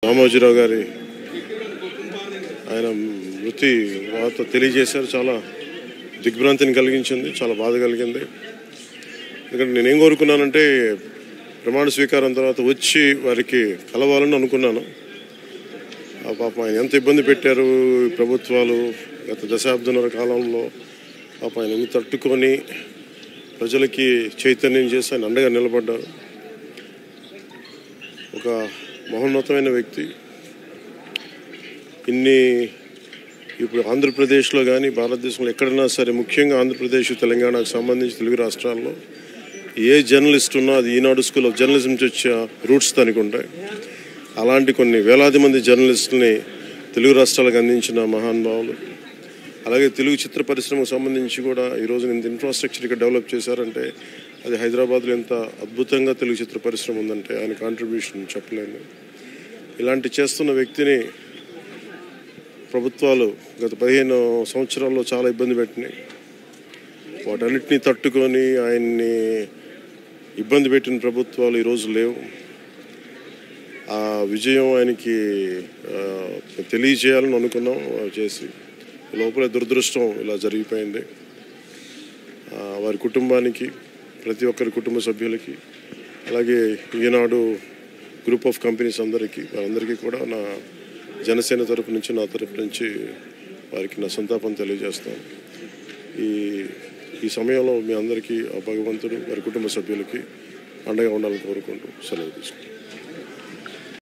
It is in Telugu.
రామోజీరావు గారి ఆయన మృతి వార్త తెలియజేశారు. చాలా దిగ్భ్రాంతిని కలిగించింది, చాలా బాధ కలిగింది. ఎందుకంటే నేనేం కోరుకున్నానంటే ప్రమాణ స్వీకారం తర్వాత వచ్చి వారికి కలవాలని అనుకున్నాను. పాపం ఆయన ఎంత ఇబ్బంది పెట్టారు ప్రభుత్వాలు గత దశాబ్దన్నర కాలంలో. పాపం ఆయన ఎన్ని తట్టుకొని ప్రజలకి చైతన్యం చేసి ఆయన అండగా నిలబడ్డారు. ఒక మహోన్నతమైన వ్యక్తి. ఇప్పుడు ఆంధ్రప్రదేశ్లో కానీ భారతదేశంలో ఎక్కడైనా సరే, ముఖ్యంగా ఆంధ్రప్రదేశ్ తెలంగాణకు సంబంధించి తెలుగు రాష్ట్రాల్లో ఏ జర్నలిస్ట్ ఉన్నా అది ఈనాడు స్కూల్ ఆఫ్ జర్నలిజం నుంచి వచ్చే రూట్స్ దానికి ఉంటాయి. అలాంటి కొన్ని వేలాది మంది జర్నలిస్టులని తెలుగు రాష్ట్రాలకు అందించిన మహానుభావులు. అలాగే తెలుగు చిత్ర పరిశ్రమకు సంబంధించి కూడా ఈరోజు ఇంత ఇన్ఫ్రాస్ట్రక్చర్ ఇక్కడ డెవలప్ చేశారంటే అది హైదరాబాద్లో ఎంత అద్భుతంగా తెలుగు చిత్ర పరిశ్రమ ఉందంటే ఆయన కాంట్రిబ్యూషన్ చెప్పలేను. ఇలాంటి చేస్తున్న వ్యక్తిని ప్రభుత్వాలు గత 15 సంవత్సరాల్లో చాలా ఇబ్బంది పెట్టినాయి. వాటన్నిటినీ తట్టుకొని ఆయన్ని ఇబ్బంది పెట్టిన ప్రభుత్వాలు ఈరోజు లేవు. ఆ విజయం ఆయనకి తెలియజేయాలని అనుకున్నాం, చేసి లోపల దురదృష్టం ఇలా జరిగిపోయింది. వారి కుటుంబానికి, ప్రతి ఒక్కరి కుటుంబ సభ్యులకి, అలాగే ఈనాడు గ్రూప్ ఆఫ్ కంపెనీస్ వారందరికీ కూడా నా జనసేన తరపు నుంచి, నా తరపు నుంచి వారికి నా సంతాపం తెలియజేస్తాను. ఈ సమయంలో మీ అందరికీ ఆ భగవంతుడు వారి కుటుంబ సభ్యులకి అండగా ఉండాలని కోరుకుంటూ సెలవు తీసుకుంటాను.